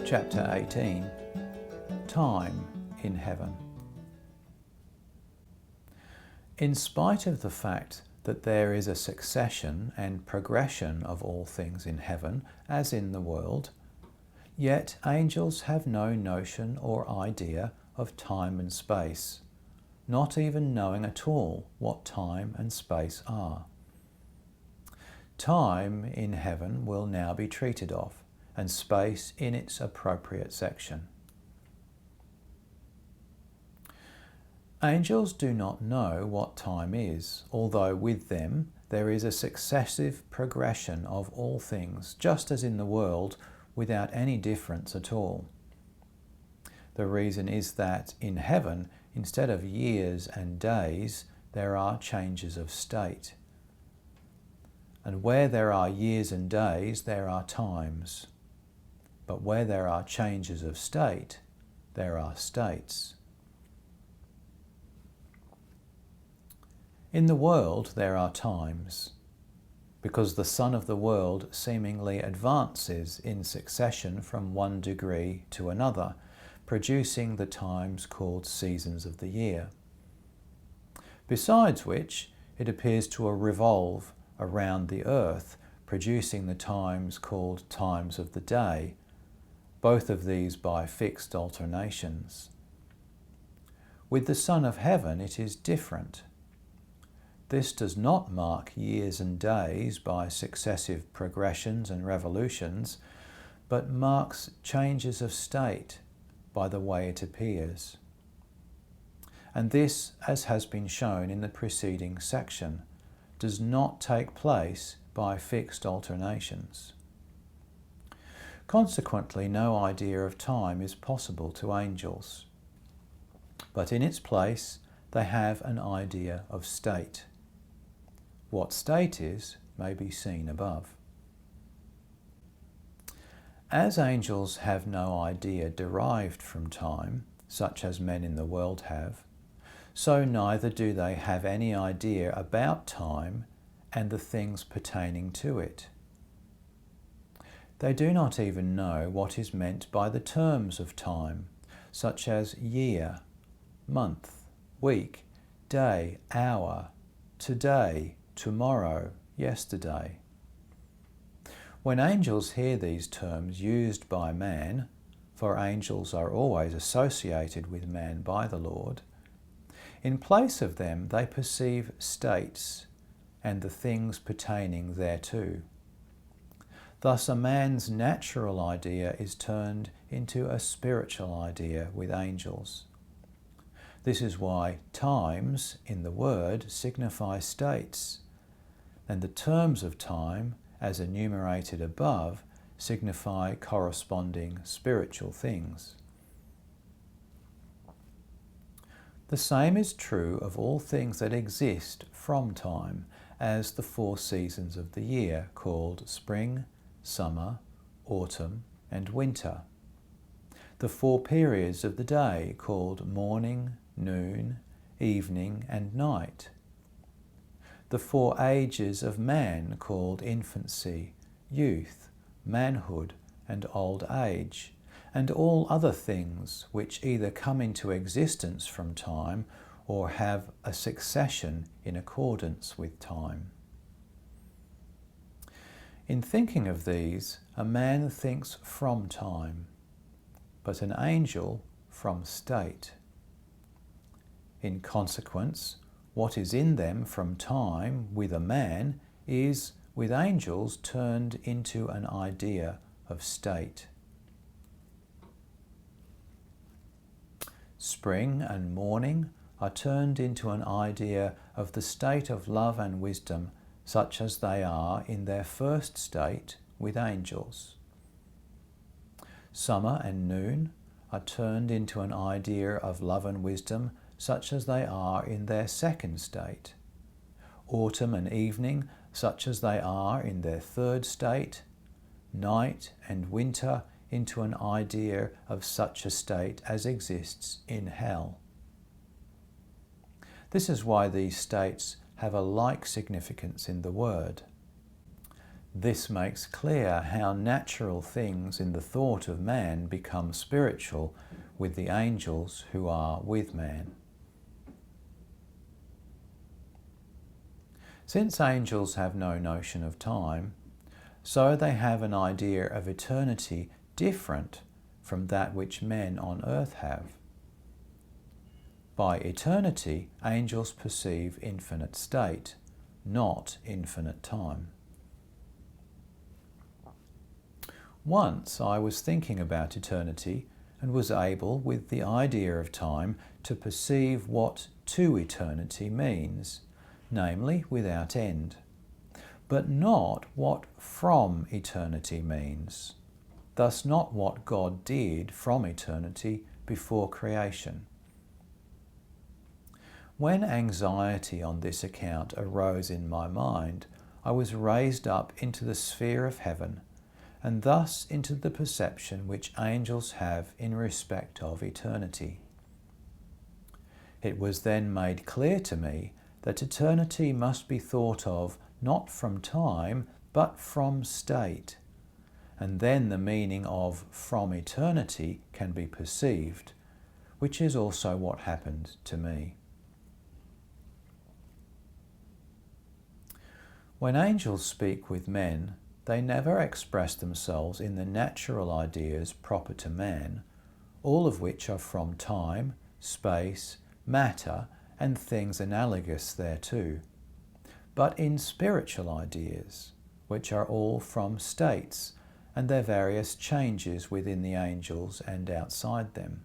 Chapter 18. Time in Heaven. In spite of the fact that there is a succession and progression of all things in heaven as in the world, yet angels have no notion or idea of time and space, not even knowing at all what time and space are. Time in heaven will now be treated of, and space in its appropriate section. Angels do not know what time is, although with them there is a successive progression of all things, just as in the world, without any difference at all. The reason is that in heaven, instead of years and days, there are changes of state. And where there are years and days, there are times. But where there are changes of state, there are states. In the world there are times, because the sun of the world seemingly advances in succession from one degree to another, producing the times called seasons of the year. Besides which, it appears to revolve around the earth, producing the times called times of the day, both of these by fixed alternations. With the Son of Heaven it is different. This does not mark years and days by successive progressions and revolutions, but marks changes of state by the way it appears. And this, as has been shown in the preceding section, does not take place by fixed alternations. Consequently, no idea of time is possible to angels, but in its place they have an idea of state. What state is may be seen above. As angels have no idea derived from time, such as men in the world have, so neither do they have any idea about time and the things pertaining to it. They do not even know what is meant by the terms of time, such as year, month, week, day, hour, today, tomorrow, yesterday. When angels hear these terms used by man, for angels are always associated with man by the Lord, in place of them they perceive states and the things pertaining thereto. Thus a man's natural idea is turned into a spiritual idea with angels. This is why times in the word signify states, and the terms of time, as enumerated above, signify corresponding spiritual things. The same is true of all things that exist from time, as the 4 seasons of the year, called spring, summer, autumn, and winter. The 4 periods of the day, called morning, noon, evening, and night. The 4 ages of man, called infancy, youth, manhood, and old age, and all other things which either come into existence from time or have a succession in accordance with time. In thinking of these, a man thinks from time, but an angel from state. In consequence, what is in them from time with a man is, with angels, turned into an idea of state. Spring and morning are turned into an idea of the state of love and wisdom, such as they are in their first state with angels. Summer and noon are turned into an idea of love and wisdom, such as they are in their second state. Autumn and evening, such as they are in their third state. Night and winter into an idea of such a state as exists in hell. This is why these states have a like significance in the word. This makes clear how natural things in the thought of man become spiritual with the angels who are with man. Since angels have no notion of time, so they have an idea of eternity different from that which men on earth have. By eternity, angels perceive infinite state, not infinite time. Once I was thinking about eternity and was able, with the idea of time, to perceive what to eternity means, namely without end, but not what from eternity means, thus not what God did from eternity before creation. When anxiety on this account arose in my mind, I was raised up into the sphere of heaven, and thus into the perception which angels have in respect of eternity. It was then made clear to me that eternity must be thought of not from time, but from state, and then the meaning of from eternity can be perceived, which is also what happened to me. When angels speak with men, they never express themselves in the natural ideas proper to man, all of which are from time, space, matter, and things analogous thereto, but in spiritual ideas, which are all from states and their various changes within the angels and outside them.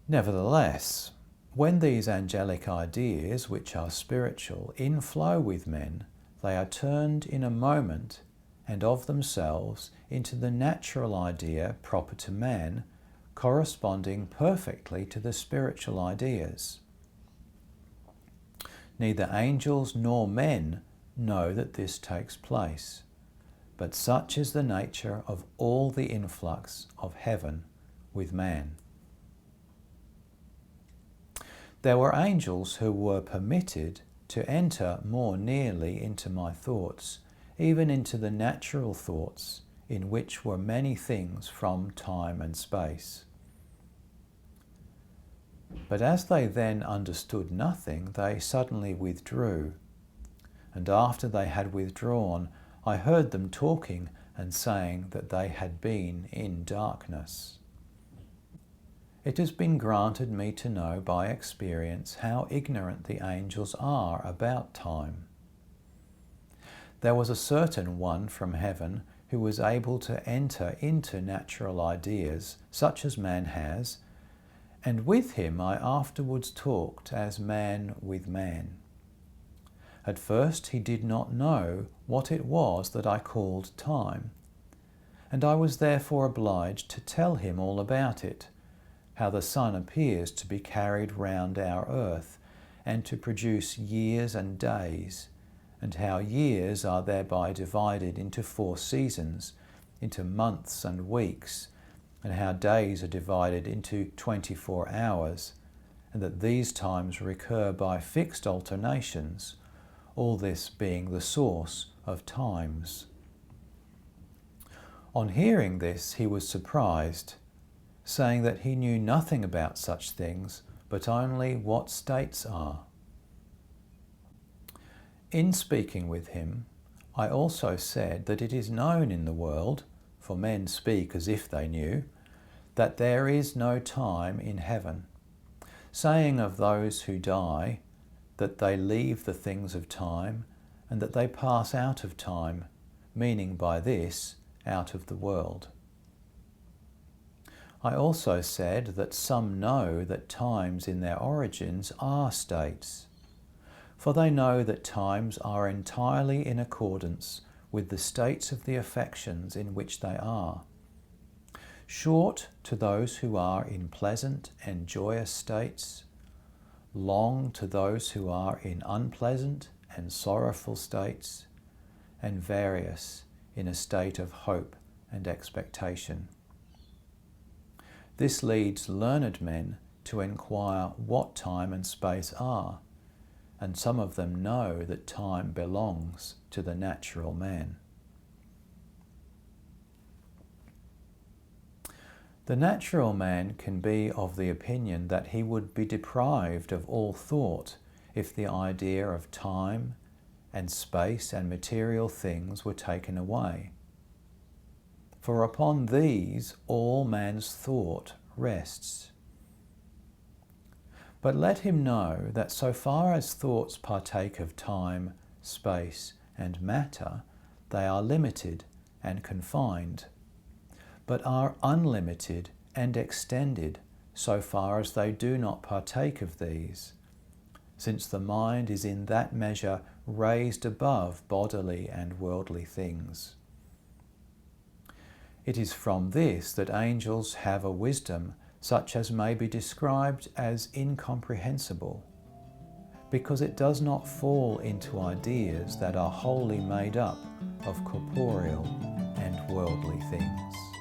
Nevertheless, when these angelic ideas, which are spiritual, inflow with men, they are turned in a moment and of themselves into the natural idea proper to man, corresponding perfectly to the spiritual ideas. Neither angels nor men know that this takes place, but such is the nature of all the influx of heaven with man. There were angels who were permitted to enter more nearly into my thoughts, even into the natural thoughts, in which were many things from time and space. But as they then understood nothing, they suddenly withdrew, and after they had withdrawn, I heard them talking and saying that they had been in darkness. It has been granted me to know by experience how ignorant the angels are about time. There was a certain one from heaven who was able to enter into natural ideas, such as man has, and with him I afterwards talked as man with man. At first he did not know what it was that I called time, and I was therefore obliged to tell him all about it, how the sun appears to be carried round our earth and to produce years and days, and how years are thereby divided into 4 seasons, into months and weeks, and how days are divided into 24 hours, and that these times recur by fixed alternations, all this being the source of times. On hearing this, he was surprised, saying that he knew nothing about such things, but only what states are. In speaking with him, I also said that it is known in the world, for men speak as if they knew, that there is no time in heaven, saying of those who die that they leave the things of time and that they pass out of time, meaning by this, out of the world. I also said that some know that times in their origins are states, for they know that times are entirely in accordance with the states of the affections in which they are. Short to those who are in pleasant and joyous states, long to those who are in unpleasant and sorrowful states, and various in a state of hope and expectation. This leads learned men to inquire what time and space are, and some of them know that time belongs to the natural man. The natural man can be of the opinion that he would be deprived of all thought if the idea of time and space and material things were taken away. For upon these all man's thought rests. But let him know that so far as thoughts partake of time, space, and matter, they are limited and confined, but are unlimited and extended so far as they do not partake of these, since the mind is in that measure raised above bodily and worldly things. It is from this that angels have a wisdom such as may be described as incomprehensible, because it does not fall into ideas that are wholly made up of corporeal and worldly things.